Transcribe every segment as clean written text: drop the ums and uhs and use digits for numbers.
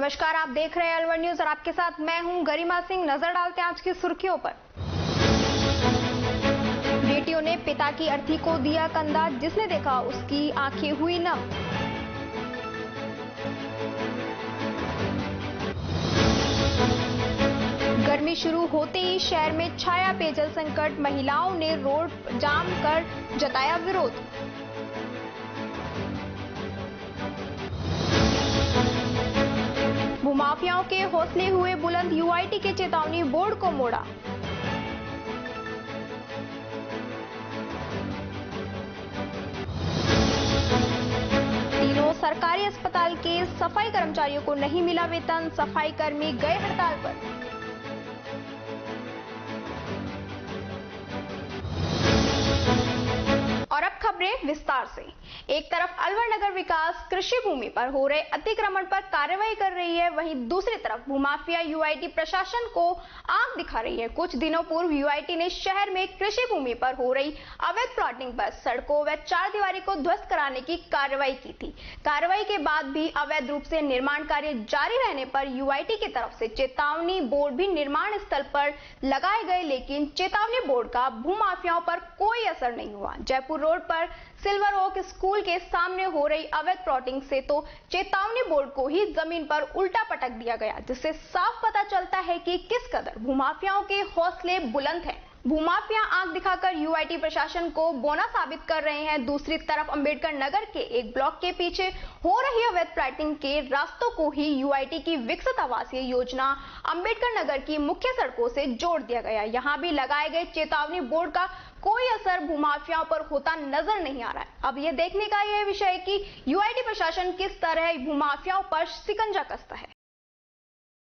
नमस्कार, आप देख रहे हैं अलवर न्यूज और आपके साथ मैं हूं गरिमा सिंह। नजर डालते हैं आज की सुर्खियों पर। बेटियों ने पिता की अर्थी को दिया कंधा, जिसने देखा उसकी आंखें हुई नम। गर्मी शुरू होते ही शहर में छाया पेयजल संकट, महिलाओं ने रोड जाम कर जताया विरोध। भूमाफियाओं के हौसले हुए बुलंद, यूआईटी के चेतावनी बोर्ड को मोड़ा। तीनों सरकारी अस्पताल के सफाई कर्मचारियों को नहीं मिला वेतन, सफाई कर्मी गए हड़ताल पर। और अब खबरें विस्तार से। एक तरफ अलवर नगर विकास कृषि भूमि पर हो रहे अतिक्रमण पर कार्रवाई कर रही है, वहीं दूसरी तरफ भूमाफिया यूआईटी प्रशासन को आंख दिखा रही है। कुछ दिनों पूर्व यूआईटी ने शहर में कृषि भूमि पर हो रही अवैध प्लॉटिंग पर सड़कों व चारदीवारी को ध्वस्त कराने की कार्रवाई की थी। कार्रवाई के बाद भी अवैध रूप से निर्माण कार्य जारी रहने पर यूआईटी की तरफ से चेतावनी बोर्ड भी निर्माण स्थल पर लगाए गए, लेकिन चेतावनी बोर्ड का भूमाफियाओं पर कोई असर नहीं हुआ। जयपुर रोड पर सिल्वर ओक स्कूल के सामने हो रही अवैध प्लॉटिंग से तो चेतावनी बोर्ड को ही जमीन पर उल्टा पटक दिया गया, जिससे साफ पता चलता है कि किस कदर भूमाफियाओं के हौसले बुलंद हैं। भूमाफिया आंख दिखाकर यूआईटी प्रशासन को बौना साबित कर रहे हैं। दूसरी तरफ अंबेडकर नगर के एक ब्लॉक के पीछे हो रही अवैध प्लॉटिंग के रास्तों को ही यूआईटी की विकसित आवासीय योजना अंबेडकर नगर की मुख्य सड़कों से जोड़ दिया गया। यहाँ भी लगाए गए चेतावनी बोर्ड का कोई असर भूमाफियाओं पर होता नजर नहीं आ रहा है। अब ये देखने का यह विषय है कि यूआईटी प्रशासन किस तरह भूमाफियाओं पर शिकंजा कसता है।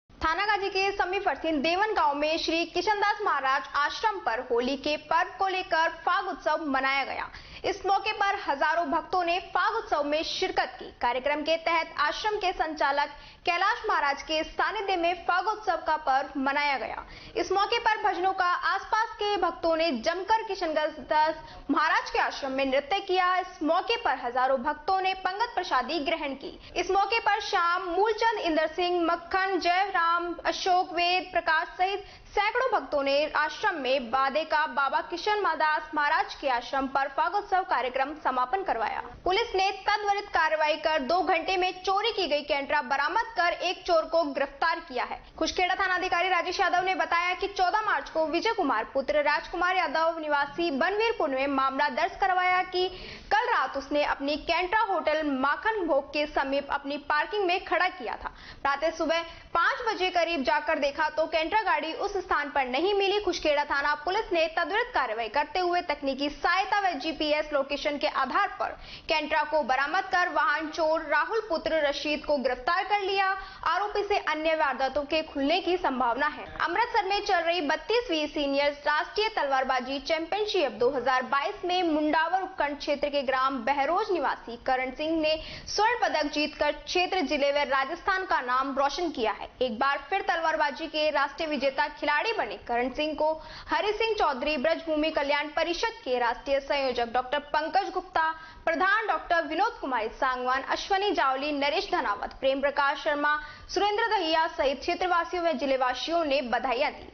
थानागाजी के समीप स्थित देवन गांव में श्री किशनदास महाराज आश्रम पर होली के पर्व को लेकर फाग उत्सव मनाया गया। इस मौके पर हजारों भक्तों ने फाग उत्सव में शिरकत की। कार्यक्रम के तहत आश्रम के संचालक कैलाश महाराज के सानिध्य में फागोत्सव का पर्व मनाया गया। इस मौके पर भजनों का आसपास के भक्तों ने जमकर किशनदास महाराज के आश्रम में नृत्य किया। इस मौके पर हजारों भक्तों ने पंगत प्रसादी ग्रहण की। इस मौके पर श्याम, मूलचंद, इंदर सिंह, मक्खन, जयराम, अशोक, वेद प्रकाश सहित सैकड़ों भक्तों ने आश्रम में बादे का बाबा किशन दास महाराज के आश्रम पर फागोत्सव कार्यक्रम समापन करवाया। पुलिस ने त्वरित कार्रवाई कर 2 घंटे में चोरी की गई कैंटरा बरामद कर एक चोर को गिरफ्तार किया है। खुशखेड़ा थानाधिकारी राजेश यादव ने बताया कि 14 मार्च को विजय कुमार पुत्र राजकुमार यादव निवासी बनवीरपुर में मामला दर्ज करवाया कि कल रात उसने अपनी कैंटरा होटल माखन भोग के समीप अपनी पार्किंग में खड़ा किया था। प्रातः सुबह 5 बजे करीब जाकर देखा तो कैंटरा गाड़ी उस स्थान पर नहीं मिली। खुशखेड़ा थाना पुलिस ने त्वरित कार्रवाई करते हुए तकनीकी सहायता व जीपीएस लोकेशन के आधार पर कैंटरा को बरामद कर वाहन चोर राहुल पुत्र रशीद को गिरफ्तार कर लिया। आरोपी से अन्य वारदातों के खुलने की संभावना है। अमृतसर में चल रही 32वीं सीनियर राष्ट्रीय तलवारबाजी चैंपियनशिप 2022 में मुंडावर उपखंड क्षेत्र के ग्राम बहरोज निवासी करण सिंह ने स्वर्ण पदक जीतकर क्षेत्र, जिले व राजस्थान का नाम रोशन किया है। एक बार फिर तलवारबाजी के राष्ट्रीय विजेता खिलाड़ी बने करण सिंह को हरि सिंह चौधरी, ब्रजभूमि कल्याण परिषद के राष्ट्रीय संयोजक डॉक्टर पंकज गुप्ता, प्रधान डॉक्टर विनोद कुमारी सांगवान, अश्वनी जावली, नरेश धनावत, प्रेम प्रकाश शर्मा, सुरेंद्र दहिया सहित क्षेत्रवासियों व जिलेवासियों ने बधाइयां दी।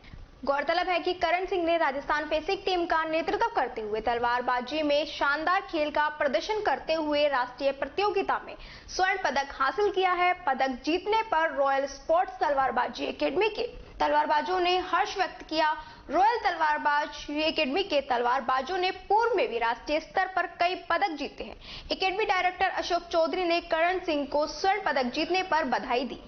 गौरतलब है कि करण सिंह ने राजस्थान फेसिक टीम का नेतृत्व करते हुए तलवारबाजी में शानदार खेल का प्रदर्शन करते हुए राष्ट्रीय प्रतियोगिता में स्वर्ण पदक हासिल किया है। पदक जीतने पर रॉयल स्पोर्ट्स तलवारबाजी एकेडमी के तलवारबाजों ने हर्ष व्यक्त किया। रॉयल तलवारबाज एकेडमी के तलवारबाजों ने पूर्व में भी राष्ट्रीय स्तर पर कई पदक जीते हैं। एकेडमी डायरेक्टर अशोक चौधरी ने करण सिंह को स्वर्ण पदक जीतने पर बधाई दी।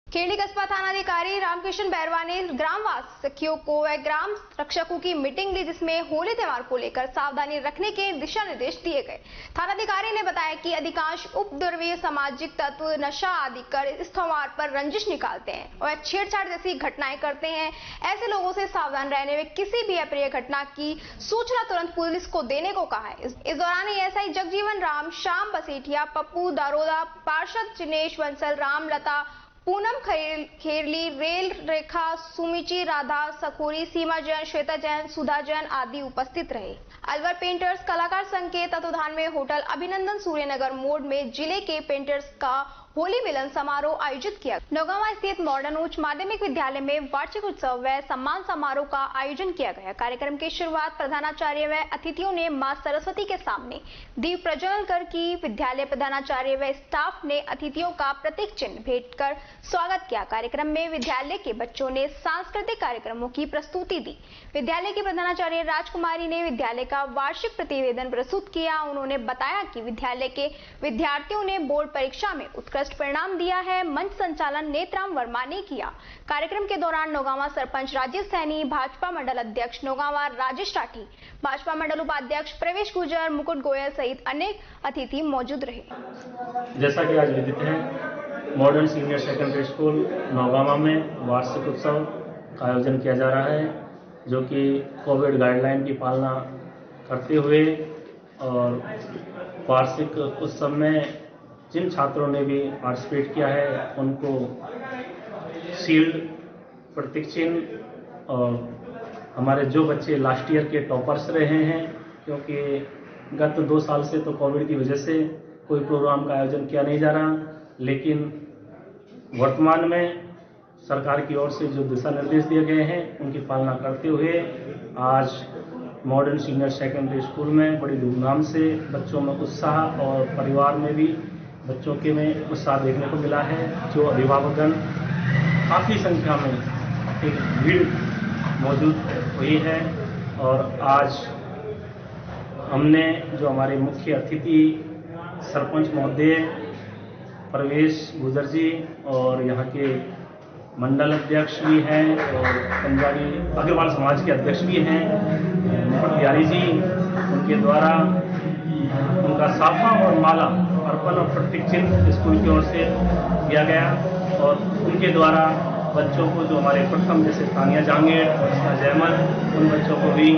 खेड़ी कस्बा थानाधिकारी रामकृष्ण बैरवा ने ग्रामवासियों को व ग्राम रक्षकों की मीटिंग ली, जिसमें होली त्योहार को लेकर सावधानी रखने के दिशा निर्देश दिए गए। थानाधिकारी ने बताया कि अधिकांश उपद्रवी सामाजिक तत्व नशा आदि कर इस त्योहार पर रंजिश निकालते हैं और छेड़छाड़ जैसी घटनाएं करते हैं। ऐसे लोगों से सावधान रहने में किसी भी अप्रिय घटना की सूचना तुरंत पुलिस को देने को कहा है। इस दौरान एएसआई जगजीवन राम, श्याम बसेठिया, पप्पू दारोदा, पार्षद जिनेश बंसल, राम लता, पूनम खेरली, रेल रेखा, सुमिची, राधा सखोरी, सीमा जैन, श्वेता जैन, सुधा जैन आदि उपस्थित रहे। अलवर पेंटर्स कलाकार संघ के तत्वाधान में होटल अभिनंदन सूर्यनगर मोड़ में जिले के पेंटर्स का होली मिलन समारोह आयोजित किया। नौगांवा स्थित मॉडर्न उच्च माध्यमिक विद्यालय में वार्षिक उत्सव व सम्मान समारोह का आयोजन किया गया। कार्यक्रम की शुरुआत प्रधानाचार्य व अतिथियों ने मां सरस्वती के सामने दीप प्रज्वलन कर की। विद्यालय प्रधानाचार्य व स्टाफ ने अतिथियों का प्रतीक चिन्ह भेंट कर स्वागत किया। कार्यक्रम में विद्यालय के बच्चों ने सांस्कृतिक कार्यक्रमों की प्रस्तुति दी। विद्यालय की प्रधानाचार्य राजकुमारी ने विद्यालय का वार्षिक प्रतिवेदन प्रस्तुत किया। उन्होंने बताया कि विद्यालय के विद्यार्थियों ने बोर्ड परीक्षा में उत्कृष्ट परिणाम दिया है। मंच संचालन नेत्राम वर्मा ने किया। कार्यक्रम के दौरान नौगांवा सरपंच राजेश सैनी, भाजपा मंडल अध्यक्ष नौगांवा राजेश राठी, भाजपा मंडल उपाध्यक्ष प्रवेश गुर्जर, मुकुट गोयल सहित अनेक अतिथि मौजूद रहे। जैसा कि आज विदित है, modern senior secondary school Naugawan में वार्षिक उत्सव का आयोजन किया जा रहा है, जो कि कोविड गाइडलाइन की पालना करते हुए और वार्षिक उत्सव में जिन छात्रों ने भी पार्टिसिपेट किया है उनको शील्ड, प्रतीक चिन्ह और हमारे जो बच्चे लास्ट ईयर के टॉपर्स रहे हैं, क्योंकि गत 2 साल से तो कोविड की वजह से कोई प्रोग्राम का आयोजन किया नहीं जा रहा, लेकिन वर्तमान में सरकार की ओर से जो दिशा निर्देश दिए गए हैं उनकी पालना करते हुए आज मॉडर्न सीनियर सेकेंडरी स्कूल में बड़ी धूमधाम से बच्चों में उत्साह और परिवार में भी बच्चों के में उत्साह देखने को मिला है। जो अभिभावकगण काफ़ी संख्या में एक भीड़ मौजूद हुई है और आज हमने जो हमारे मुख्य अतिथि सरपंच महोदय प्रवेश गुर्जर जी और यहाँ के मंडल अध्यक्ष भी हैं और पंजाबी अग्रवाल समाज के अध्यक्ष भी हैं मुकुट बिहारी जी, उनके द्वारा उनका साफा और माला अर्पण और प्रतीक चिन्ह स्कूल की ओर से दिया गया और उनके द्वारा बच्चों को जो हमारे प्रथम जैसे तानिया जहांगीर और जयमल, उन बच्चों को भी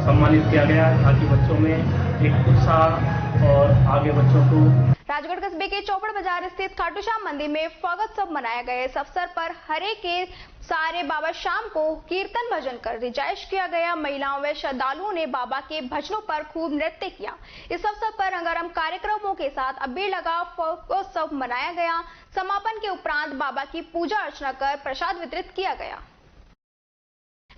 सम्मानित किया गया ताकि बच्चों में एक उत्साह और आगे बच्चों को। राजगढ़ कस्बे के चौपड़ बाजार स्थित खाटू श्याम मंदिर में फागोत्सव मनाया गया। इस अवसर पर हरे के सारे बाबा शाम को कीर्तन भजन कर रिजाइश किया गया। महिलाओं व श्रद्धालुओं ने बाबा के भजनों पर खूब नृत्य किया। इस अवसर पर रंगारंग कार्यक्रमों के साथ अबीर लगा फागोत्सव मनाया गया। समापन के उपरांत बाबा की पूजा अर्चना कर प्रसाद वितरित किया गया।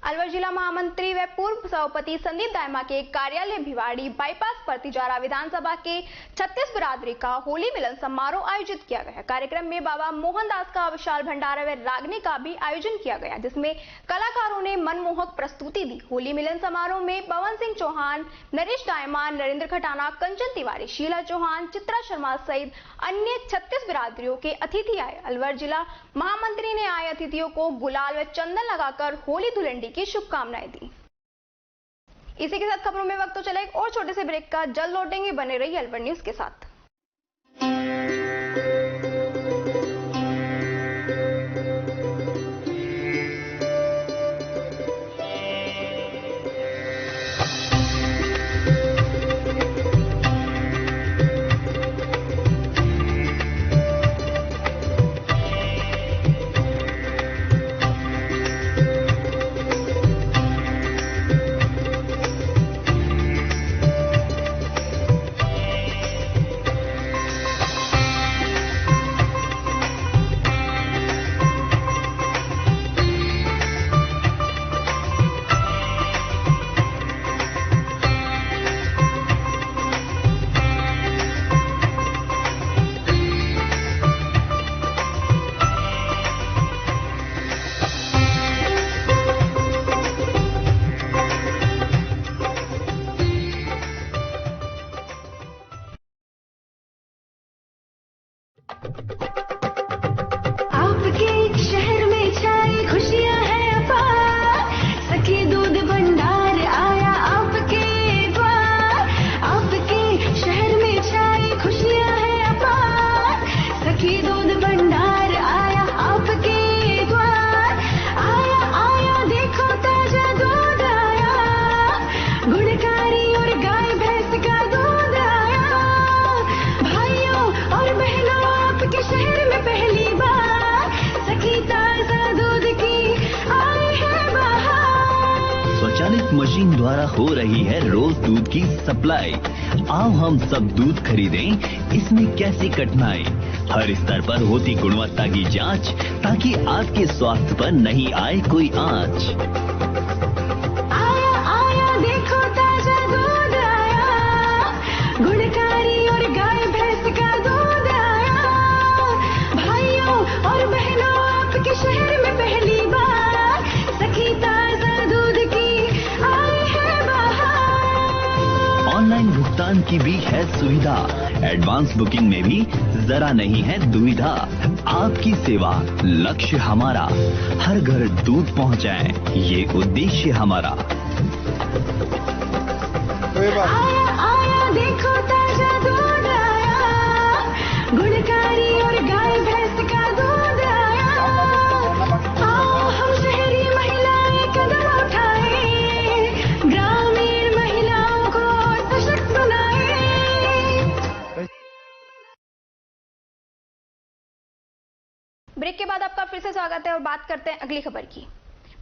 अलवर जिला महामंत्री व पूर्व सभापति संदीप दायमा के कार्यालय भिवाड़ी बाईपास पर तिजारा विधानसभा के 36 बिरादरी का होली मिलन समारोह आयोजित किया गया। कार्यक्रम में बाबा मोहनदास का विशाल भंडारा व रागनी का भी आयोजन किया गया, जिसमें कलाकारों ने मनमोहक प्रस्तुति दी। होली मिलन समारोह में पवन सिंह चौहान, नरेश दायमा, नरेंद्र खटाना, कंचन तिवारी, शीला चौहान, चित्रा शर्मा सहित अन्य 36 बिरादरियों के अतिथि आए। अलवर जिला महामंत्री ने आए अतिथियों को गुलाल व चंदन लगाकर होली धुलंडी की शुभकामनाएं दी। इसी के साथ खबरों में वक्त तो चला एक और छोटे से ब्रेक का, जल्द लौटेंगे, बने रहिए अलवर न्यूज के साथ। आपके शहर में छाई खुशियां हैं अपार, सखी दूध भंडार आया आपके द्वार। आपके शहर में छाई खुशियां हैं अपार, सखी दूध भंडार आया आपके द्वार। आया आया देखो ताजा दूध आया, गुणकारी और गाय भैंस का दूध आया। भाइयों और बहनों आपके शहर में पहली बार सखी ताजा दूध की आई है बहार। स्वचालित मशीन द्वारा हो रही है रोज दूध की सप्लाई। आओ हम सब दूध खरीदें, इसमें कैसी कठिनाई। हर स्तर पर होती गुणवत्ता की जांच ताकि आपके स्वास्थ्य पर नहीं आए कोई आंच। आया आया देखो ताजा दूध आया, गुणकारी और गाय भैंस का दूध आया। भाइयों और बहनों आपके शहर में पहली बार सखी ताजा दूध की आई है बाहर। ऑनलाइन भुगतान की भी है सुविधा, एडवांस बुकिंग में भी जरा नहीं है दुविधा। आपकी सेवा लक्ष्य हमारा, हर घर दूध पहुंचाए ये उद्देश्य हमारा। आया आया देखो ताजा दूध आया, गुणकारी और गाय भैंस का दूध आया। आओ हम शहरी महिलाएं कदम उठाए, ग्रामीण महिलाओं को सशक्त बनाए। ब्रेक के बाद आपका फिर से स्वागत है और बात करते हैं अगली खबर की।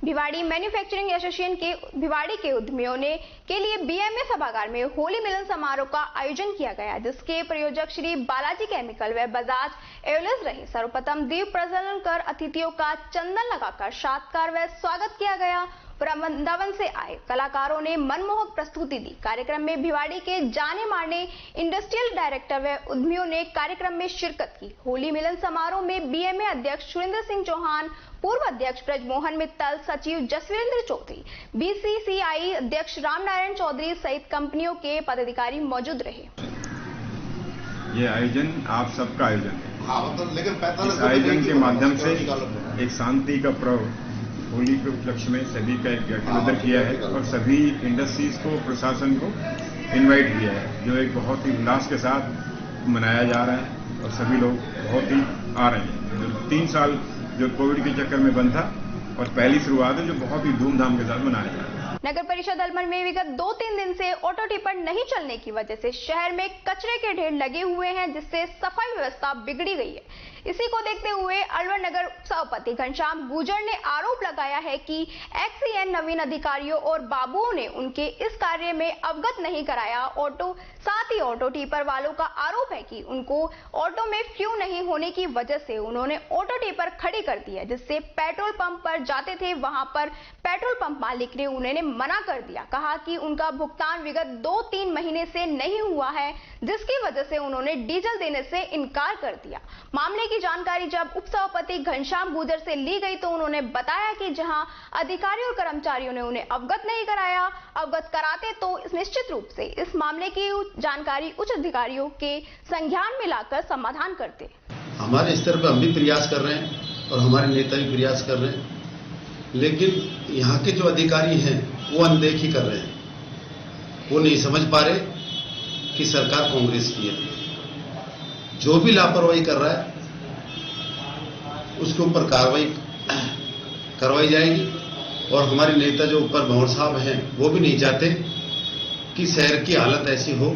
भिवाड़ी मैन्युफैक्चरिंग एसोसिएशन के भिवाड़ी के उद्यमियों ने के लिए बीएमए सभागार में होली मिलन समारोह का आयोजन किया गया, जिसके प्रयोजक श्री बालाजी केमिकल व बजाज एवलेज रहे। सर्वप्रथम दीप प्रज्वलन कर अतिथियों का चंदन लगाकर सत्कार व स्वागत किया गया। वृंदावन से आए कलाकारों ने मनमोहक प्रस्तुति दी। कार्यक्रम में भिवाड़ी के जाने माने इंडस्ट्रियल डायरेक्टर व उद्यमियों ने कार्यक्रम में शिरकत की। होली मिलन समारोह में बीएमए अध्यक्ष सुरेंद्र सिंह चौहान, पूर्व अध्यक्ष ब्रजमोहन मित्तल, सचिव जसवीरेंद्र चौधरी, बीसीसीआई अध्यक्ष रामनारायण चौधरी सहित कंपनियों के पदाधिकारी मौजूद रहे। ये आयोजन आप सबका आयोजन है। इस आयोजन के माध्यम से एक शांति का पर्व होली के उपलक्ष्य में सभी का एक गेट टुगेदर किया है और सभी इंडस्ट्रीज को, प्रशासन को इनवाइट किया है, जो एक बहुत ही उल्लास के साथ मनाया जा रहा है और सभी लोग बहुत ही आ रहे हैं। जो 3 साल जो कोविड के चक्कर में बंद था और पहली शुरुआत है जो बहुत ही धूमधाम के साथ मनाया जा रहा है। नगर परिषद अलवर में विगत 2-3 दिन से ऑटो टिपर नहीं चलने की वजह से शहर में कचरे के ढेर लगे हुए हैं, जिससे सफाई व्यवस्था बिगड़ी गई है। इसी को देखते हुए अलवर नगर सभापति घनश्याम गुर्जर ने आरोप लगाया है कि एक्सीएन नवीन अधिकारियों और बाबुओं ने उनके इस कार्य में अवगत नहीं कराया। साथ ही ऑटो टिपर वालों का आरोप है कि उनको ऑटो में फ्यूल नहीं होने की वजह से उन्होंने ऑटो टिपर खड़ी कर दी है, जिससे पेट्रोल पंप पर जाते थे वहां पर पेट्रोल पंप मालिक ने उन्हें मना कर दिया। कहा कि उनका भुगतान विगत 2-3 महीने से नहीं हुआ है, जिसकी वजह से उन्होंने डीजल देने से इनकार कर दिया। मामले की जानकारी जब उप सभापति घनश्याम गुर्जर से ली गई तो उन्होंने बताया कि जहां अधिकारियों और कर्मचारियों ने उन्हें अवगत नहीं कराया, अवगत कराते तो निश्चित रूप से इस मामले की जानकारी उच्च अधिकारियों के संज्ञान में लाकर समाधान करते। हमारे स्तर पर हम भी प्रयास कर रहे हैं और हमारे नेता भी प्रयास कर रहे हैं, लेकिन यहाँ के जो अधिकारी हैं वो अनदेखी कर रहे हैं। वो नहीं समझ पा रहे कि सरकार कांग्रेस की है। जो भी लापरवाही कर रहा है उसके ऊपर कार्रवाई करवाई जाएगी। और हमारे नेता जो ऊपर भंवर साहब हैं वो भी नहीं चाहते कि शहर की हालत ऐसी हो,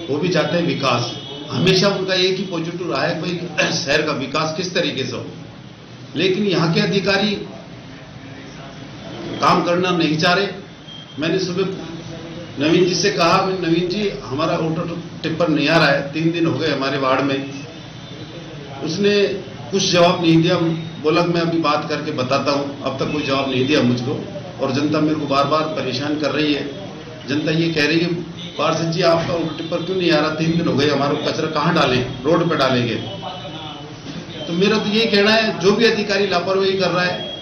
वो भी चाहते हैं विकास। हमेशा उनका एक ही पॉजिटिव रहा है भाई शहर का विकास किस तरीके से हो, लेकिन यहाँ के अधिकारी काम करना नहीं चाह रहे। मैंने सुबह नवीन जी से कहा, नवीन जी हमारा ऑटो टिप्पर नहीं आ रहा है, 3 दिन हो गए हमारे वार्ड में। उसने कुछ जवाब नहीं दिया। बोला मैं अभी बात करके बताता हूं। अब तक कोई जवाब नहीं दिया मुझको और जनता मेरे को बार बार परेशान कर रही है। जनता ये कह रही है पार्षद जी आपका ऑटो टिप्पर क्यों नहीं आ रहा, 3 दिन हो गए, हमारा कचरा कहाँ डालें, रोड पे डालेंगे। तो मेरा तो यही कहना है जो भी अधिकारी लापरवाही कर रहा है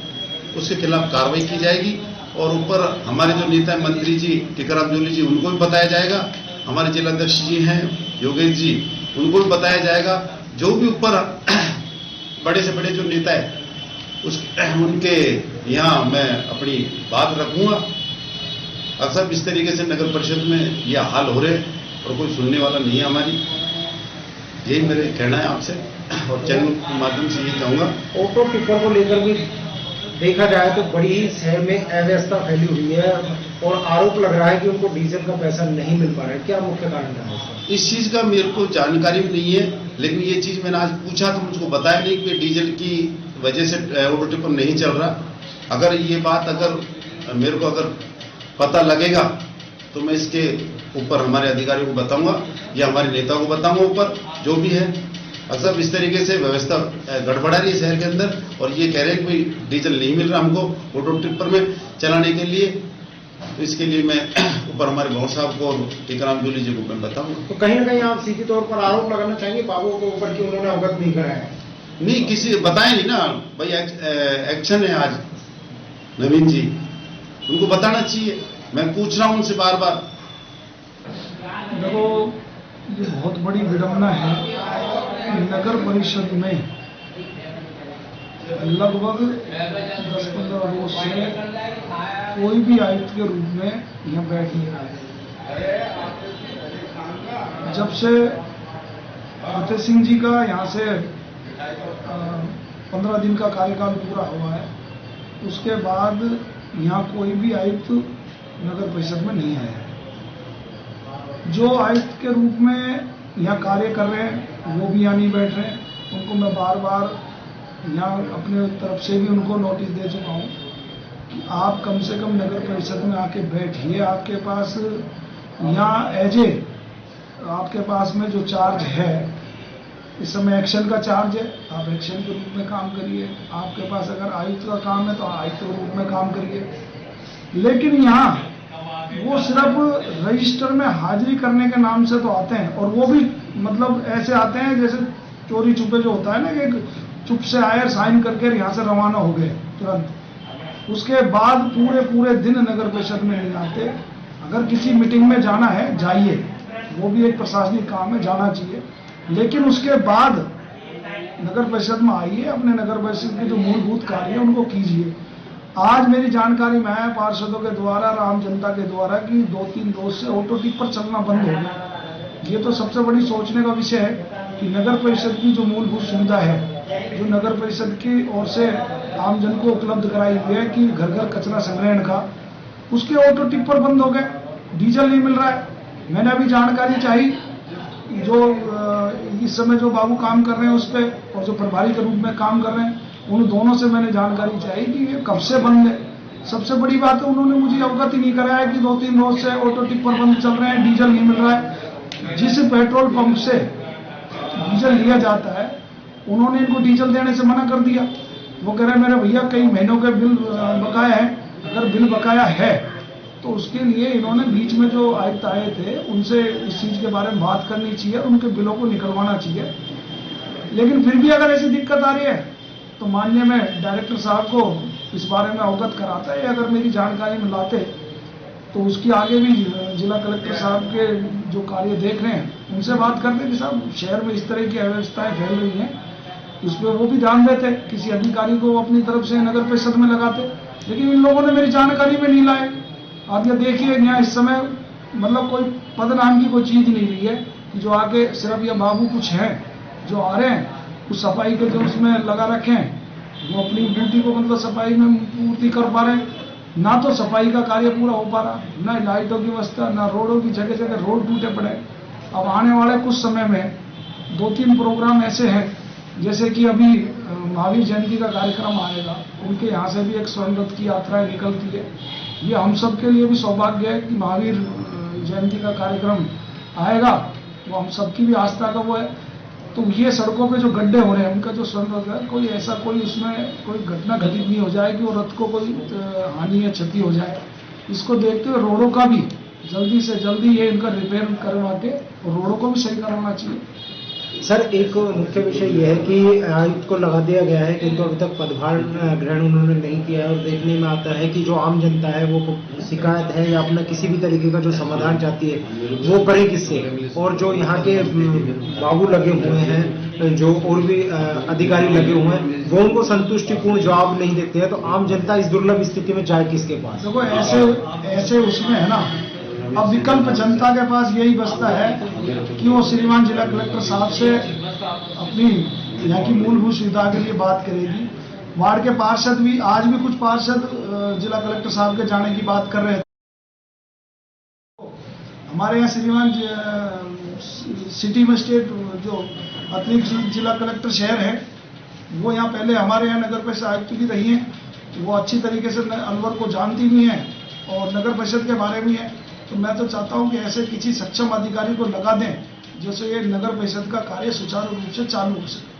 उसके खिलाफ कार्रवाई की जाएगी। और ऊपर हमारे जो नेता मंत्री जी टीकाराम जोली जी उनको भी बताया जाएगा, हमारे जिलाध्यक्ष जी हैं योगेश जी उनको भी बताया जाएगा। जो भी ऊपर बड़े से बड़े जो नेता है उनके यहाँ मैं अपनी बात रखूंगा। अक्सर इस तरीके से नगर परिषद में यह हाल हो रहे और कोई सुनने वाला नहीं है हमारी। यही मेरे कहना है आपसे और चैनल के माध्यम से यही कहूंगा। ऑटो टिप्पर को लेकर भी देखा जाए तो बड़ी ही शहर में अव्यवस्था फैली हुई है और आरोप लग रहा है कि उनको डीजल का पैसा नहीं मिल पा रहा है। क्या मुख्य कारण है उसका? इस चीज का मेरे को जानकारी नहीं है, लेकिन ये चीज मैंने आज पूछा तो मुझको बताया नहीं कि डीजल की वजह से ऑटो टिप्पर नहीं चल रहा। अगर ये बात मेरे को पता लगेगा तो मैं इसके ऊपर हमारे अधिकारियों को बताऊंगा या हमारे नेता को बताऊंगा ऊपर जो भी है। सब इस तरीके से व्यवस्था गड़बड़ा रही है शहर के अंदर, और ये कह रहे हैं कि कोई डीजल नहीं मिल रहा हमको ऑटो टिप्पर में चलाने के लिए। तो इसके लिए मैं ऊपर हमारे भवन साहब को और टीकाराम जोली जी को मैं बताऊंगा। तो कहीं ना कहीं आप सीधी तौर पर आरोप लगाना चाहेंगे बाबू के ऊपर कि उन्होंने अवगत नहीं कराया है? नहीं, किसी बताया नहीं ना भाई, एक्शन है आज नवीन जी, उनको बताना चाहिए। मैं पूछ रहा हूं उनसे बार बार। देखो, ये बहुत बड़ी विडंबना है कि नगर परिषद में लगभग 10-15 रोज से कोई भी आयुक्त के रूप में यहाँ बैठ नहीं रहा है। जब से फतेह सिंह जी का यहाँ से 15 दिन का कार्यकाल पूरा हुआ है, उसके बाद यहाँ कोई भी आयुक्त नगर परिषद में नहीं आया है। जो आयुक्त के रूप में यहाँ कार्य कर रहे हैं वो भी यहाँ नहीं बैठ रहे हैं। उनको मैं बार बार यहाँ अपने तरफ से भी उनको नोटिस दे चुका हूँ कि आप कम से कम नगर परिषद में आके बैठिए। आपके पास यहाँ आपके पास में जो चार्ज है, इस समय एक्शन का चार्ज है, आप एक्शन के रूप में काम करिए। आपके पास अगर आयुक्त का काम है तो आयुक्त के रूप में काम करिए। लेकिन यहाँ वो सिर्फ रजिस्टर में हाजिरी करने के नाम से तो आते हैं, और वो भी मतलब ऐसे आते हैं जैसे चोरी छुपे जो होता है ना, कि चुप से आए, साइन करके यहाँ से रवाना हो गए तुरंत। उसके बाद पूरे दिन नगर परिषद में नहीं आते। अगर किसी मीटिंग में जाना है जाइए, वो भी एक प्रशासनिक काम है, जाना चाहिए। लेकिन उसके बाद नगर परिषद में आइए, अपने नगर परिषद के जो मूलभूत कार्य है उनको कीजिए। आज मेरी जानकारी में है पार्षदों के द्वारा, आम जनता के द्वारा, कि 2-3 रोज से ऑटो टिप्पर चलना बंद हो गया। ये तो सबसे बड़ी सोचने का विषय है कि नगर परिषद की जो मूलभूत सुविधा है, जो नगर परिषद की ओर से आम जन को उपलब्ध कराई हुई है कि घर घर कचरा संग्रहण का, उसके ऑटो टिप्पर बंद हो गए, डीजल नहीं मिल रहा है। मैंने अभी जानकारी चाही, जो इस समय जो बाबू काम कर रहे हैं उस पर, और जो प्रभारी के रूप में काम कर रहे हैं, उन दोनों से मैंने जानकारी चाहिए कि ये कब से बंद है। सबसे बड़ी बात है, उन्होंने मुझे अवगत ही नहीं कराया कि 2-3 रोज से ऑटो टिप्पर बंद चल रहे हैं, डीजल नहीं मिल रहा है। जिस पेट्रोल पंप से डीजल लिया जाता है, उन्होंने इनको डीजल देने से मना कर दिया। वो कह रहे मेरे भैया कई महीनों के बिल बकाया है। अगर बिल बकाया है तो उसके लिए इन्होंने बीच में जो आयुक्त आए थे उनसे इस चीज के बारे में बात करनी चाहिए, उनके बिलों को निकलवाना चाहिए। लेकिन फिर भी अगर ऐसी दिक्कत आ रही है तो माननीय मैं डायरेक्टर साहब को इस बारे में अवगत कराता है। अगर मेरी जानकारी में लाते तो उसकी आगे भी जिला कलेक्टर साहब के जो कार्य देख रहे हैं उनसे बात करते कि साहब शहर में इस तरह की अव्यवस्थाएं फैल रही हैं, उस पर वो भी ध्यान देते, किसी अधिकारी को अपनी तरफ से नगर परिषद में लगाते। लेकिन इन लोगों ने मेरी जानकारी में नहीं लाए। आप ये देखिए, यहाँ इस समय मतलब कोई पद नाम की कोई चीज नहीं रही है कि जो आके सिर्फ ये बाबू कुछ हैं जो आ रहे हैं, कुछ सफाई के जो उसमें लगा रखे हैं, वो अपनी ड्यूटी को मतलब सफाई में पूर्ति कर पा रहे हैं। ना तो सफाई का कार्य पूरा हो पा रहा, ना लाइटों की व्यवस्था, ना रोडों की, जगह जगह रोड टूटे पड़े। अब आने वाले कुछ समय में 2-3 प्रोग्राम ऐसे हैं, जैसे कि अभी महावीर जयंती का कार्यक्रम आएगा, उनके यहाँ से भी एक स्वर्ण रथ की यात्राएं निकलती है। ये हम सब के लिए भी सौभाग्य है कि महावीर जयंती का कार्यक्रम आएगा, वो हम सबकी भी आस्था का वो है। तो ये सड़कों पे जो गड्ढे हो रहे हैं, उनका जो स्वर्ण रथ है, कोई ऐसा कोई उसमें कोई घटना घटित नहीं हो जाए कि वो रथ को कोई हानि या क्षति हो जाए। इसको देखते हुए रोडों का भी जल्दी से जल्दी ये इनका रिपेयर करवा के रोडों को भी सही करवाना चाहिए। सर, एक मुख्य विषय यह है कि आयुक्त को लगा दिया गया है, किंतु अभी तक पदभार ग्रहण उन्होंने नहीं किया है। और देखने में आता है कि जो आम जनता है वो शिकायत है या अपना किसी भी तरीके का जो समाधान चाहती है वो करे किससे। और जो यहाँ के बाबू लगे हुए हैं, जो और भी अधिकारी लगे हुए हैं, वो उनको संतुष्टिपूर्ण जवाब नहीं देते हैं। तो आम जनता इस दुर्लभ स्थिति में जाए किसके पास? देखो, ऐसे उसमें है ना, अब विकल्प जनता के पास यही बचता है कि वो श्रीमान जिला कलेक्टर साहब से अपनी यहाँ की मूलभूत सुविधा के लिए बात करेगी। वार्ड के पार्षद भी, आज भी कुछ पार्षद जिला कलेक्टर साहब के जाने की बात कर रहे थे। हमारे यहाँ श्रीमान सिटी मजिस्ट्रेट जो अतिरिक्त जिला कलेक्टर शहर है, वो यहाँ पहले हमारे यहाँ नगर परिषद आयुक्त भी रही हैं। वो अच्छी तरीके से अलवर को जानती भी हैं और नगर परिषद के बारे में है। तो मैं तो चाहता हूं कि ऐसे किसी सक्षम अधिकारी को लगा दें जैसे ये नगर परिषद का कार्य सुचारू रूप से चालू हो सके।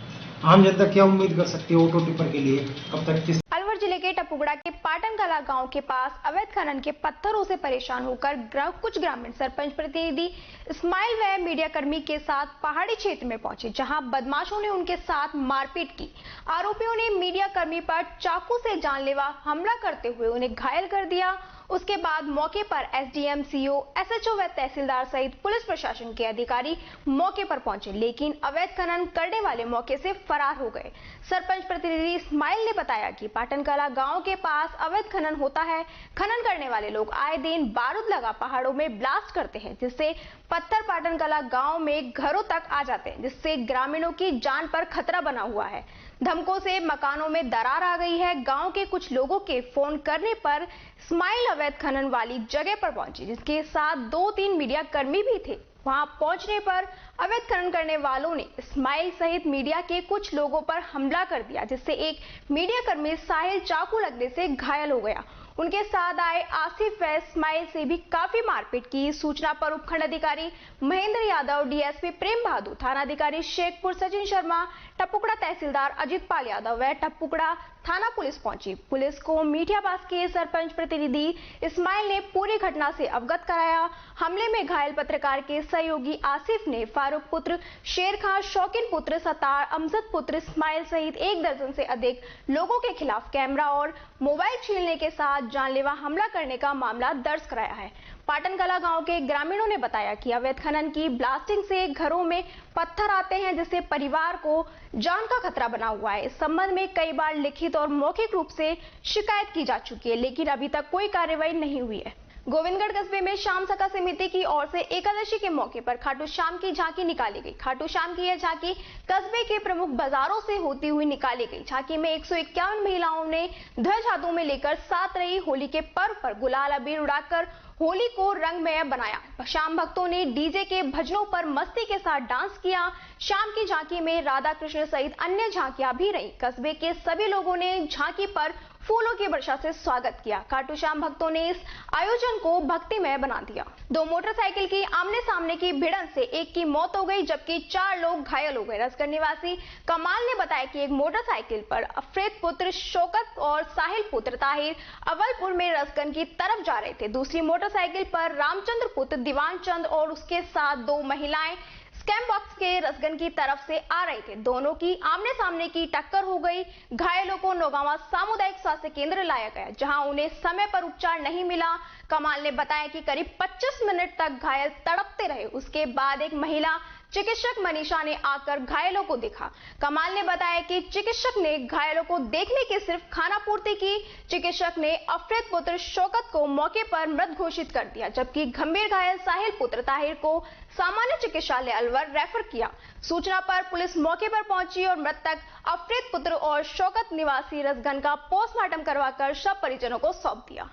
आम जनता क्या उम्मीद कर सकती है ऑटो टिपर के लिए, कब तक किस? अलवर जिले के टपुगड़ा के पाटन कला गांव के पास अवैध खनन के पत्थरों से परेशान होकर कुछ ग्रामीण सरपंच प्रतिनिधि इस्माइल व मीडिया कर्मी के साथ पहाड़ी क्षेत्र में पहुंचे, जहां बदमाशों ने उनके साथ मारपीट की। आरोपियों ने मीडिया कर्मी पर चाकू से जानलेवा हमला करते हुए उन्हें घायल कर दिया। उसके बाद मौके पर एसडीएम, सीओ, एसएचओ व तहसीलदार सहित पुलिस प्रशासन के अधिकारी मौके पर पहुंचे, लेकिन अवैध खनन करने वाले मौके से फरार हो गए। सरपंच प्रतिनिधि इस्माइल ने बताया कि पाटन कला गांव के पास अवैध खनन होता है। खनन करने वाले लोग आए दिन बारूद लगा पहाड़ों में ब्लास्ट करते हैं, जिससे पत्थर पाटन कला गांव में घरों तक आ जाते हैं, जिससे ग्रामीणों की जान पर खतरा बना हुआ है। धमकों से मकानों में दरार आ गई है। गांव के कुछ लोगों के फोन करने पर इस्माइल अवैध खनन वाली जगह पर पहुंचे, जिसके साथ 2-3 मीडिया कर्मी भी थे। वहां पहुंचने पर अवैध खनन करने वालों ने इस्माइल सहित मीडिया के कुछ लोगों पर हमला कर दिया, जिससे एक मीडिया कर्मी साहिल चाकू लगने से घायल हो गया। उनके साथ आए आसिफ व इस्माइल से भी काफी मारपीट की। सूचना पर उपखंड अधिकारी महेंद्र यादव, डीएसपी प्रेम बहादुर, थानाधिकारी शेखपुर सचिन शर्मा, टपुकड़ा तहसीलदार अजित पाल यादव व टपुकड़ा थाना पुलिस पहुंची। पुलिस को मीठियाबास के सरपंच प्रतिनिधि इस्माइल ने पूरी घटना से अवगत कराया। हमले में घायल पत्रकार के सहयोगी आसिफ ने फारूक पुत्र शेर खां, शौकीन पुत्र सतार, अमजद पुत्र इस्माइल सहित 1 दर्जन से अधिक लोगों के खिलाफ कैमरा और मोबाइल छीनने के साथ जानलेवा हमला करने का मामला दर्ज कराया है। पाटन कला गांव के ग्रामीणों ने बताया कि अवैध खनन की ब्लास्टिंग से घरों में पत्थर आते हैं, जिससे परिवार को जान का खतरा बना हुआ है। इस संबंध में कई बार लिखित और मौखिक रूप से शिकायत की जा चुकी है, लेकिन अभी तक कोई कार्रवाई नहीं हुई है। गोविंदगढ़ कस्बे में शाम सखा समिति की ओर से एकादशी के मौके पर खाटू श्याम की झांकी निकाली गई। खाटू श्याम की यह झांकी कस्बे के प्रमुख बाजारों से होती हुई निकाली गई। झांकी में 151 महिलाओं ने ध्वज हाथों में लेकर साथ रही होली के पर्व पर गुलाल अबीर उड़ाकर होली को रंगमय बनाया। शाम भक्तों ने डीजे के भजनों पर मस्ती के साथ डांस किया। शाम की झांकी में राधा कृष्ण सहित अन्य झांकियां भी रही। कस्बे के सभी लोगों ने झांकी पर फूलों की वर्षा से स्वागत किया। खाटू श्याम भक्तों ने इस आयोजन को भक्तिमय बना दिया। 2 मोटरसाइकिल की आमने सामने की भिड़ंत से एक की मौत हो गई, जबकि 4 लोग घायल हो गए। रसगढ़ निवासी कमाल ने बताया कि एक मोटरसाइकिल पर अफरीद पुत्र शौकत और साहिल पुत्र ताहिर अवलपुर में रसगढ़ की तरफ जा रहे थे। दूसरी मोटरसाइकिल पर रामचंद्र पुत्र दीवान चंद और उसके साथ 2 महिलाएं स्कैम बॉक्स के रसगन की तरफ से आ रहे थे। दोनों की आमने सामने की टक्कर हो गई। घायलों को नौगांवा सामुदायिक स्वास्थ्य केंद्र लाया गया, जहां उन्हें समय पर उपचार नहीं मिला। कमाल ने बताया कि करीब 25 मिनट तक घायल तड़पते रहे। उसके बाद एक महिला चिकित्सक मनीषा ने आकर घायलों को देखा। कमाल ने बताया कि चिकित्सक ने घायलों को देखने की सिर्फ खाना पूर्ति की। चिकित्सक ने अफरीद पुत्र शौकत को मौके पर मृत घोषित कर दिया, जबकि गंभीर घायल साहिल पुत्र ताहिर को सामान्य चिकित्सालय अलवर रेफर किया। सूचना पर पुलिस मौके पर पहुंची और मृतक अफरीद पुत्र और शौकत निवासी रसगन का पोस्टमार्टम करवाकर शव परिजनों को सौंप दिया।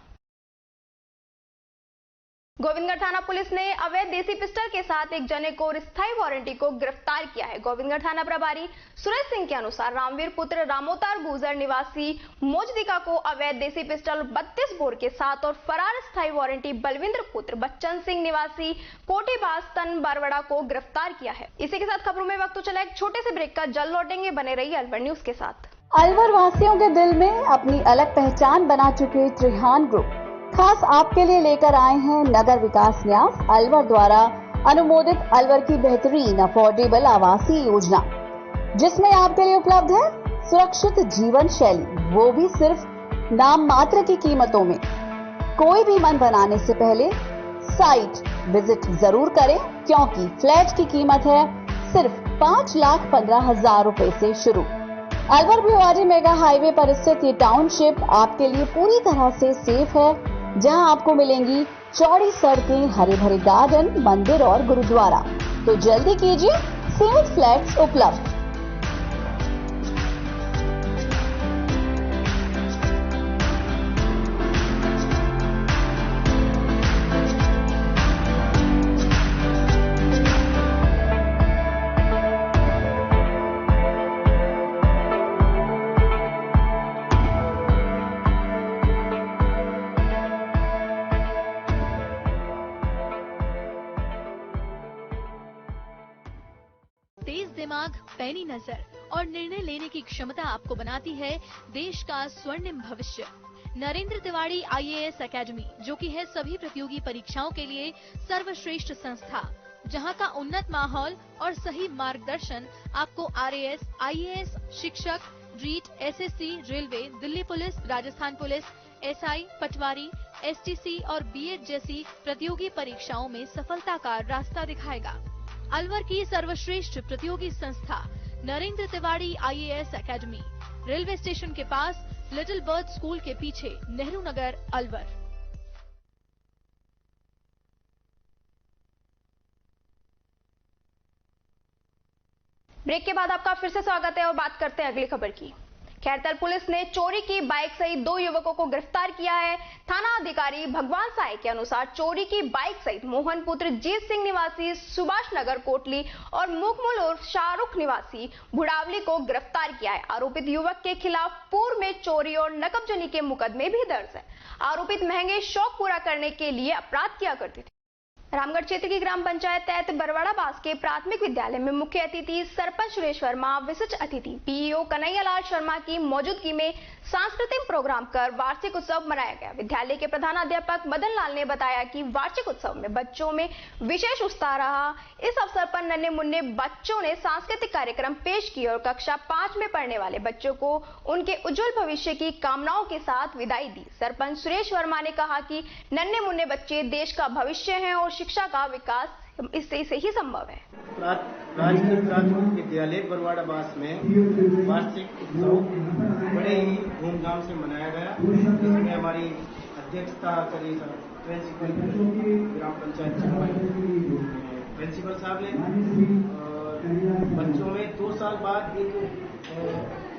गोविंदगढ़ थाना पुलिस ने अवैध देसी पिस्टल के साथ एक जने को स्थायी वारंटी को गिरफ्तार किया है। गोविंदगढ़ थाना प्रभारी सुरेश सिंह के अनुसार रामवीर पुत्र रामोतार गुजर निवासी मोजदिका को अवैध देसी पिस्टल 32 बोर के साथ और फरार स्थायी वारंटी बलविंद्र पुत्र बच्चन सिंह निवासी कोटीबास तन बारवड़ा को गिरफ्तार किया है। इसी के साथ खबरों में वक्त चला एक छोटे से ब्रेक का। जल्द लौटेंगे, बने रहिए अलवर न्यूज के साथ। अलवर वासियों के दिल में अपनी अलग पहचान बना चुके त्रिहान ग्रुप खास आपके लिए लेकर आए हैं नगर विकास न्यास अलवर द्वारा अनुमोदित अलवर की बेहतरीन अफोर्डेबल आवासीय योजना, जिसमें आपके लिए उपलब्ध है सुरक्षित जीवन शैली, वो भी सिर्फ नाम मात्र की कीमतों में। कोई भी मन बनाने से पहले साइट विजिट जरूर करें, क्योंकि फ्लैट की कीमत है सिर्फ 5,15,000 रुपए से शुरू। अलवर भिवाड़ी मेगा हाईवे पर स्थित ये टाउनशिप आपके लिए पूरी तरह से सेफ है, जहां आपको मिलेंगी चौड़ी सड़कें, हरे भरे गार्डन, मंदिर और गुरुद्वारा। तो जल्दी कीजिए, सीमित फ्लैट्स उपलब्ध। पैनी नजर और निर्णय लेने की क्षमता आपको बनाती है देश का स्वर्णिम भविष्य। नरेंद्र तिवारी IAS एकेडमी, जो कि है सभी प्रतियोगी परीक्षाओं के लिए सर्वश्रेष्ठ संस्था, जहां का उन्नत माहौल और सही मार्गदर्शन आपको RAS, IAS, शिक्षक, REET, SSC, railway, Delhi police, Rajasthan police, SI, patwari, STC और B.Ed जैसी प्रतियोगी परीक्षाओं में सफलता का रास्ता दिखाएगा। अलवर की सर्वश्रेष्ठ प्रतियोगी संस्था Narendra Tiwari IAS academy, railway station के पास, लिटिल बर्ड स्कूल के पीछे, नेहरू नगर, अलवर। ब्रेक के बाद आपका फिर से स्वागत है और बात करते हैं अगली खबर की। खैरतल पुलिस ने चोरी की बाइक सहित 2 युवकों को गिरफ्तार किया है। थाना अधिकारी भगवान साय के अनुसार चोरी की बाइक सहित मोहन पुत्र जीत सिंह निवासी सुभाष नगर कोटली और मुकमुल उर्फ शाहरुख निवासी बुढ़ावली को गिरफ्तार किया है। आरोपित युवक के खिलाफ पूर्व में चोरी और नकबजनी के मुकदमे भी दर्ज है। आरोपित महंगे शौक पूरा करने के लिए अपराध किया करते थे। रामगढ़ क्षेत्र की ग्राम पंचायत तहत बरवाड़ा बास के प्राथमिक विद्यालय में मुख्य अतिथि सरपंच सुरेश वर्मा, विशिष्ट अतिथि PEO कन्हैयालाल शर्मा की मौजूदगी में सांस्कृतिक प्रोग्राम कर वार्षिक उत्सव मनाया गया। विद्यालय के प्रधानाध्यापक मदन लाल ने बताया कि वार्षिक उत्सव में बच्चों में विशेष उत्साह रहा। इस अवसर पर नन्हे मुन्ने बच्चों ने सांस्कृतिक कार्यक्रम पेश किए और कक्षा 5 में पढ़ने वाले बच्चों को उनके उज्जवल भविष्य की कामनाओं के साथ विदाई दी। सरपंच सुरेश वर्मा ने कहा कि नन्हे मुन्ने बच्चे देश का भविष्य हैं और शिक्षा का विकास इससे ही संभव है। राजकीय प्राथमिक विद्यालय बरवाड़ा बास में वार्षिक उत्सव बड़े ही धूमधाम से मनाया गया। इसमें हमारी अध्यक्षता करी प्रिंसिपल ग्राम पंचायत प्रिंसिपल साहब ने। और बच्चों में 2 साल बाद एक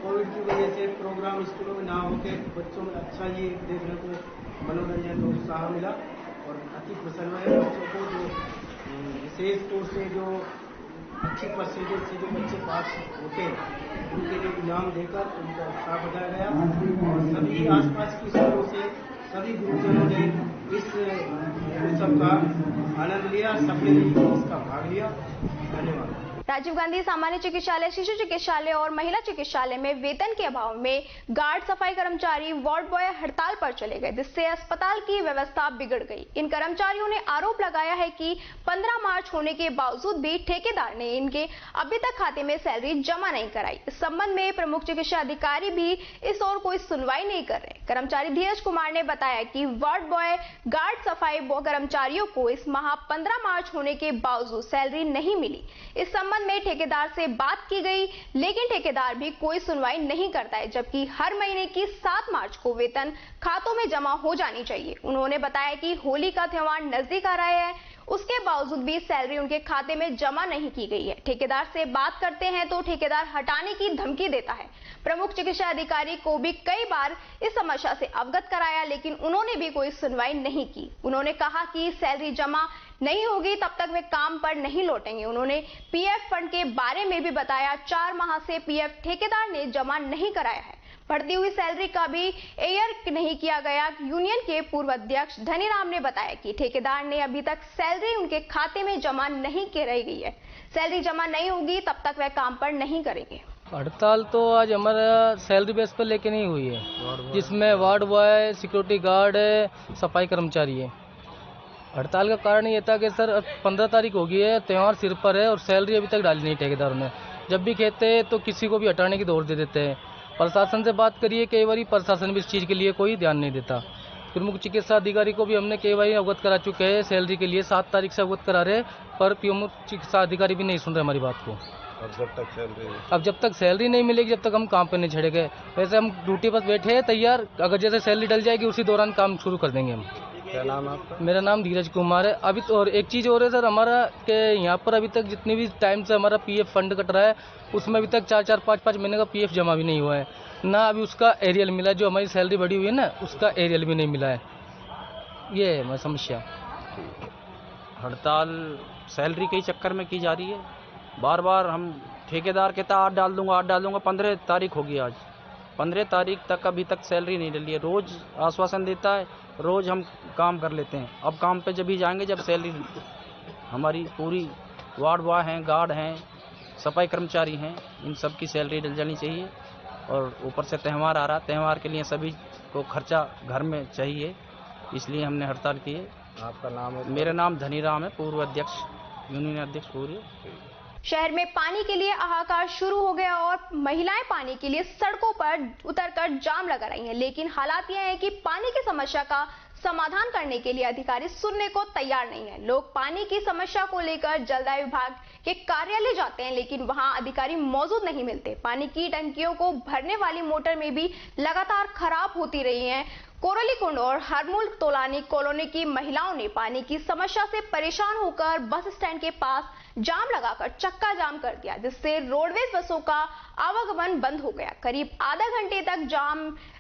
कोविड की वजह से प्रोग्राम स्कूलों में ना होकर बच्चों में अच्छा ये देखने को मनोरंजन और उत्साह मिला और अति प्रसन्न है। बच्चों को जो विशेष तौर से जो अच्छी परसेंटेज से जो बच्चे पास होते हैं उनके लिए इनाम देकर उनका उत्साह बढ़ाया गया और सभी आसपास की स्कूलों से सभी गुरुजनों ने इस उत्सव का आनंद लिया, सबने इसका भाग लिया। धन्यवाद। राजीव गांधी सामान्य चिकित्सालय, शिशु चिकित्सालय और महिला चिकित्सालय में वेतन के अभाव में गार्ड, सफाई कर्मचारी, वार्ड बॉय हड़ताल पर चले गए, जिससे अस्पताल की व्यवस्था बिगड़ गई। इन कर्मचारियों ने आरोप लगाया है कि 15 मार्च होने के बावजूद भी ठेकेदार ने इनके अभी तक खाते में सैलरी जमा नहीं कराई। इस संबंध में प्रमुख चिकित्सा अधिकारी भी इस ओर कोई सुनवाई नहीं कर रहे। कर्मचारी धीरज कुमार ने बताया कि वार्ड बॉय, गार्ड, सफाई कर्मचारियों को इस माह 15 मार्च होने के बावजूद सैलरी नहीं मिली। इस संबंध में ठेकेदार से बात की गई, लेकिन ठेकेदार भी कोई सुनवाई नहीं करता है, जबकि हर महीने की 7 मार्च को वेतन खातों में जमा हो जानी चाहिए। उन्होंने बताया कि होली का त्योहार नजदीक आ रहा है, उसके बावजूद भी सैलरी उनके खाते में जमा नहीं की गई है। ठेकेदार से बात करते हैं तो ठेकेदार हटाने की धमकी देता है। प्रमुख चिकित्सा अधिकारी को भी कई बार इस समस्या से अवगत कराया, लेकिन उन्होंने भी कोई सुनवाई नहीं की। उन्होंने कहा कि सैलरी जमा नहीं होगी तब तक वे काम पर नहीं लौटेंगे। उन्होंने PF फंड के बारे में भी बताया। 4 माह से PF ठेकेदार ने जमा नहीं कराया है। बढ़ती हुई सैलरी का भी एयर नहीं किया गया। यूनियन के पूर्व अध्यक्ष धनीराम ने बताया कि ठेकेदार ने अभी तक सैलरी उनके खाते में जमा नहीं की रह गई है। सैलरी जमा नहीं होगी तब तक वह काम पर नहीं करेंगे। हड़ताल तो आज हमारा सैलरी बेस पर लेके नहीं हुई है, जिसमें वार्ड बॉय, सिक्योरिटी गार्ड, सफाई कर्मचारी है। हड़ताल का कारण ये था कि सर 15 तारीख हो गई है, त्यौहार सिर पर है और सैलरी अभी तक डाली नहीं ठेकेदारों ने। जब भी कहते हैं तो किसी को भी हटाने की दौड़ दे देते हैं। प्रशासन से बात करिए, कई बार प्रशासन भी इस चीज़ के लिए कोई ध्यान नहीं देता। प्रमुख चिकित्सा अधिकारी को भी हमने कई बार अवगत करा चुके हैं सैलरी के लिए, 7 तारीख से अवगत करा रहे, पर प्रमुख चिकित्सा अधिकारी भी नहीं सुन रहे हमारी बात को। अब जब तक सैलरी नहीं मिलेगी, जब तक हम काम पर नहीं छड़ेंगे। वैसे हम ड्यूटी पर बैठे हैं तैयार, अगर जैसे सैलरी डल जाएगी उसी दौरान काम शुरू कर देंगे हम। क्या नाम है आपका? मेरा नाम धीरज कुमार है। अभी तो और एक चीज़ और है सर, हमारा के यहाँ पर अभी तक जितनी भी टाइम से हमारा PF फंड कट रहा है, उसमें अभी तक 4-4, 5-5 महीने का PF जमा भी नहीं हुआ है, ना अभी उसका एरियल मिला। जो हमारी सैलरी बढ़ी हुई है ना, उसका एरियल भी नहीं मिला है। ये है हमारी समस्या। हड़ताल सैलरी के चक्कर में की जा रही है। बार बार हम ठेकेदार कहता 8 डाल दूंगा। 15 तारीख होगी आज, 15 तारीख तक अभी तक सैलरी नहीं डली है। रोज़ आश्वासन देता है, रोज़ हम काम कर लेते हैं। अब काम पे जब भी जाएंगे जब सैलरी। हमारी पूरी वार्ड बॉय हैं, गार्ड हैं, सफाई कर्मचारी हैं, इन सब की सैलरी डल जानी चाहिए। और यूपर से त्यौहार आ रहा, त्यौहार के लिए सभी को खर्चा घर में चाहिए, इसलिए हमने हड़ताल की है। आपका नाम है? मेरा नाम धनीराम है, पूर्व अध्यक्ष, यूनियन अध्यक्ष पूर्व। शहर में पानी के लिए हाहाकार शुरू हो गया और महिलाएं पानी के लिए सड़कों पर उतरकर जाम लगा रही हैं। लेकिन हालात यह है कि पानी की समस्या का समाधान करने के लिए अधिकारी सुनने को तैयार नहीं है। लोग पानी की समस्या को लेकर जलदाय विभाग के कार्यालय जाते हैं, लेकिन वहां अधिकारी मौजूद नहीं मिलते। पानी की टंकियों को भरने वाली मोटर में भी लगातार खराब होती रही हैं। कोरोलीकुंड और हरमूल तोलानी कॉलोनी की महिलाओं ने पानी की समस्या से परेशान होकर बस स्टैंड के पास जाम लगाकर चक्का जाम कर दिया, जिससे रोडवेज बसों का आवागमन बंद हो गया। करीब आधा घंटे तक जाम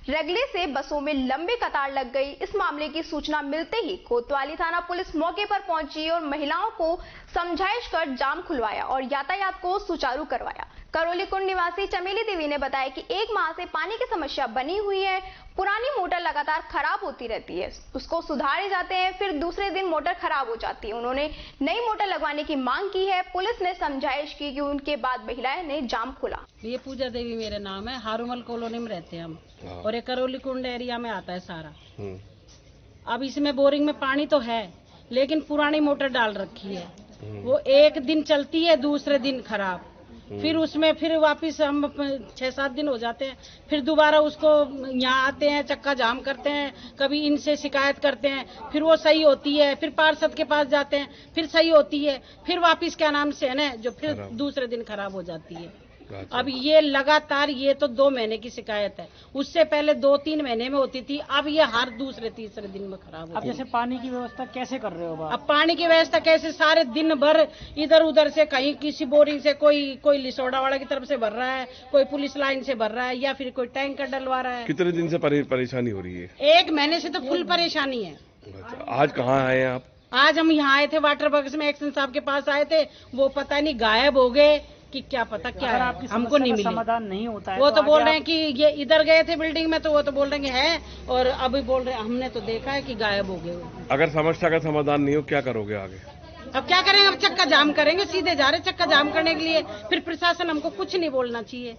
लगने से बसों में लंबी कतार लग गई। इस मामले की सूचना मिलते ही कोतवाली थाना पुलिस मौके पर पहुंची और महिलाओं को समझाइश कर जाम खुलवाया और यातायात को सुचारू करवाया। करोलीकुंड निवासी चमेली देवी ने बताया कि 1 माह से पानी की समस्या बनी हुई है। पुरानी मोटर लगातार खराब होती रहती है, उसको सुधारे जाते हैं, फिर दूसरे दिन मोटर खराब हो जाती है। उन्होंने नई मोटर लगवाने की मांग की है। पुलिस ने समझाइश की कि उनके बाद महिलाएं ने जाम खुला। ये पूजा देवी मेरा नाम है, हारूमल कॉलोनी में रहते हैं हम, और ये करोलीकुंड एरिया में आता है सारा। अब इसमें बोरिंग में पानी तो है, लेकिन पुरानी मोटर डाल रखी है, वो एक दिन चलती है, दूसरे दिन खराब, फिर उसमें फिर वापस हम 6-7 दिन हो जाते हैं, फिर दोबारा उसको यहाँ आते हैं, चक्का जाम करते हैं, कभी इनसे शिकायत करते हैं, फिर वो सही होती है, फिर पार्षद के पास जाते हैं, फिर सही होती है, फिर वापस क्या नाम से है ना, जो फिर दूसरे दिन खराब हो जाती है। अब ये लगातार, ये तो 2 महीने की शिकायत है, उससे पहले 2-3 महीने में होती थी, अब ये हर दूसरे-तीसरे दिन में खराब होती है। अब जैसे पानी की व्यवस्था कैसे कर रहे हो? अब पानी की व्यवस्था कैसे, सारे दिन भर इधर उधर से, कहीं किसी बोरिंग से कोई लिसोड़ा वाला की तरफ से भर रहा है, कोई पुलिस लाइन से भर रहा है, या फिर कोई टैंकर डलवा रहा है। कितने दिन से परेशानी हो रही है? 1 महीने से तो फुल परेशानी है। आज कहाँ आए आप? आज हम यहाँ आए थे, वाटर वर्क्स में एक्शन साहब के पास आए थे, वो पता नहीं गायब हो गए कि क्या पता क्या है, हमको नहीं मिली। समाधान नहीं होता है वो तो बोल रहे हैं कि ये इधर गए थे बिल्डिंग में, तो वो तो बोल रहे हैं है, और अभी बोल रहे हैं हमने तो देखा है कि गायब हो गए। अगर समस्या का समाधान नहीं हो, क्या करोगे आगे? अब क्या करेंगे, अब चक्का जाम करेंगे, सीधे जा रहे चक्का जाम करने के लिए। फिर प्रशासन हमको कुछ नहीं बोलना चाहिए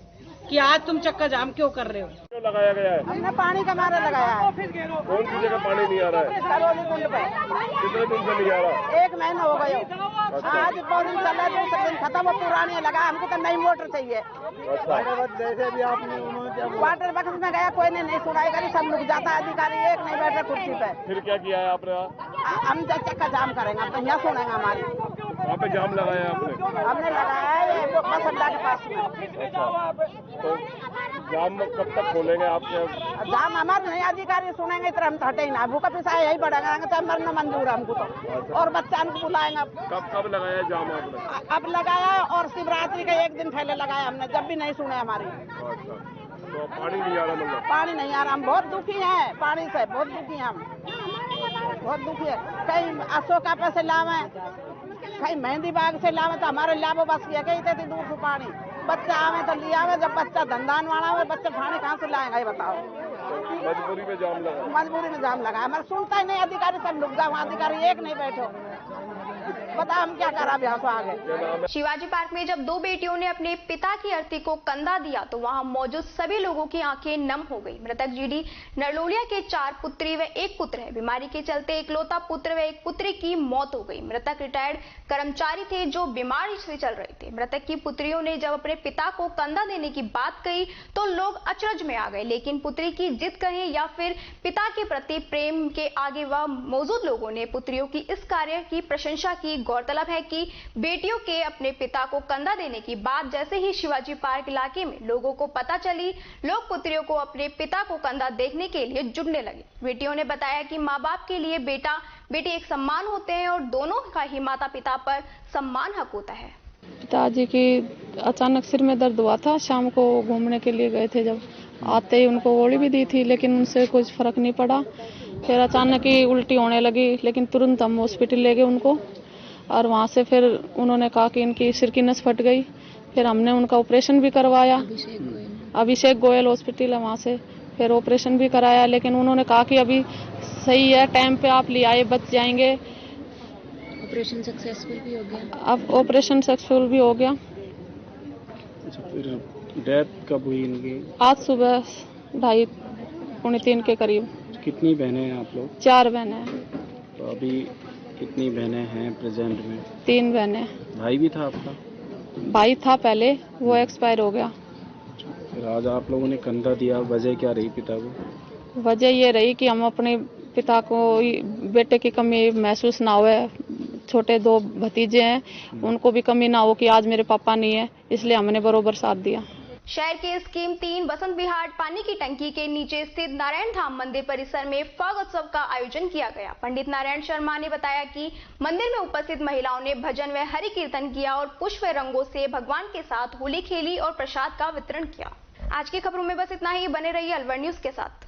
कि आज तुम चक्का जाम क्यों कर रहे हो। क्यों लगाया गया है? हमने पानी का मारा लगाया है। कौन सी जगह पानी नहीं आ रहा है? करोलीकुंड पे। कितने दिन से नहीं आ रहा? 1 महीना हो गया। आज बोरिंग चल रहा है, 2 दिन खत्म, वो पुरानी लगा, हमको तो नई मोटर चाहिए। जैसे भी आपने वाटर वर्क्स में गया, कोई ने नहीं सुनाई करी, सब लोग जाता है, अधिकारी एक नहीं बैठे कुर्सी पे। फिर क्या किया है आपने? हम चक्का जाम करेंगे, अब तो यहाँ सुनेंगे हमारी। वहाँ पे जाम लगाया आपने? हमने लगाया है बस अड्डा के पास में। तो जाम कब तक खोलेंगे आपके? जाम हमारे नहीं, अधिकारी सुनेंगे, इतना हम तो हटे ही ना, भूखा पिसा यही बढ़ेगा, चाहे मरना मंजूर है हमको तो, और बच्चा हमको बुलाएंगे। कब लगाया जाम आपने? अब लगाया, और शिवरात्रि का 1 दिन पहले लगाया हमने, जब भी नहीं सुने हमारी। तो पानी नहीं आ रहा? मतलब पानी नहीं आ रहा, हम बहुत दुखी हैं, पानी से बहुत दुखी हैं हम, बहुत दुखी है। कहीं अशोका पे से लावे, कहीं मेहंदी बाग से लावे, तो हमारे लाभो बस किया कहीं थे दूर से पानी, बच्चा आवे तो लिया आवे, जब बच्चा धंधान वाला हो, बच्चे पानी कहाँ से लाएंगे ये बताओ। मजबूरी में जाम लगा? मजबूरी में जाम लगा, हमारे सुनता ही नहीं अधिकारी, सब लोग जाओ, अधिकारी एक नहीं बैठो, बता हम क्या करा यहाँ से आगे। शिवाजी पार्क में जब 2 बेटियों ने अपने पिता की अर्थी को कंधा दिया तो वहां मौजूद सभी लोगों की आंखें नम हो गई। मृतक जीडी नरलोलिया के 4 पुत्री व 1 पुत्र है। बीमारी के चलते इकलौता पुत्र व 1 पुत्री की मौत हो गई। मृतक रिटायर्ड कर्मचारी थे जो बीमारी से चल रहे थे। मृतक की पुत्रियों ने जब अपने पिता को कंधा देने की बात कही तो लोग अचरज में आ गए, लेकिन पुत्री की जिद कहे या फिर पिता के प्रति प्रेम के आगे वह मौजूद लोगों ने पुत्रियों की इस कार्य की प्रशंसा की। गौरतलब है कि बेटियों के अपने पिता को कंधा देने की बात जैसे ही शिवाजी पार्क इलाके में लोगों को पता चली, लोग पुत्रियों को अपने पिता को कंधा देखने के लिए जुटने लगे। बेटियों ने बताया कि माँ बाप के लिए बेटा बेटी एक सम्मान होते हैं और दोनों का ही माता पिता पर सम्मान हक होता है। पिताजी की अचानक सिर में दर्द हुआ था, शाम को घूमने के लिए गए थे, जब आते ही उनको गोली भी दी थी, लेकिन उनसे कुछ फर्क नहीं पड़ा। फिर अचानक ही उल्टी होने लगी, लेकिन तुरंत हम हॉस्पिटल ले गए उनको, और वहाँ से फिर उन्होंने कहा कि इनकी सिर की नस फट गई। फिर हमने उनका ऑपरेशन भी करवाया, अभिषेक गोयल हॉस्पिटल है, वहाँ से फिर ऑपरेशन भी कराया, लेकिन उन्होंने कहा कि अभी सही है, टाइम पे आप ले आए, बच जाएंगे। ऑपरेशन सक्सेसफुल भी हो गया? अब ऑपरेशन सक्सेसफुल भी हो गया। अच्छा, फिर डेथ कब हुई इनकी? आज सुबह 2:30 पौने 3 के करीब। कितनी बहनें हैं आप लोग? 4 बहनें हैं। तो अभी कितनी बहनें हैं प्रेजेंट में? 3 बहनें। भाई भी था आपका? भाई था पहले, वो एक्सपायर हो गया। फिर आज आप लोगों ने कंधा दिया, वजह क्या रही पिता को? वजह ये रही कि हम अपने पिता को बेटे की कमी महसूस ना हो। छोटे 2 भतीजे हैं, उनको भी कमी ना हो कि आज मेरे पापा नहीं है, इसलिए हमने बरोबर साथ दिया। शहर के स्कीम 3 बसंत विहार पानी की टंकी के नीचे स्थित नारायण धाम मंदिर परिसर में फाग उत्सव का आयोजन किया गया। पंडित नारायण शर्मा ने बताया कि मंदिर में उपस्थित महिलाओं ने भजन व हरि कीर्तन किया और पुष्प रंगों से भगवान के साथ होली खेली और प्रसाद का वितरण किया। आज की खबरों में बस इतना ही। बने रहिए अलवर न्यूज के साथ।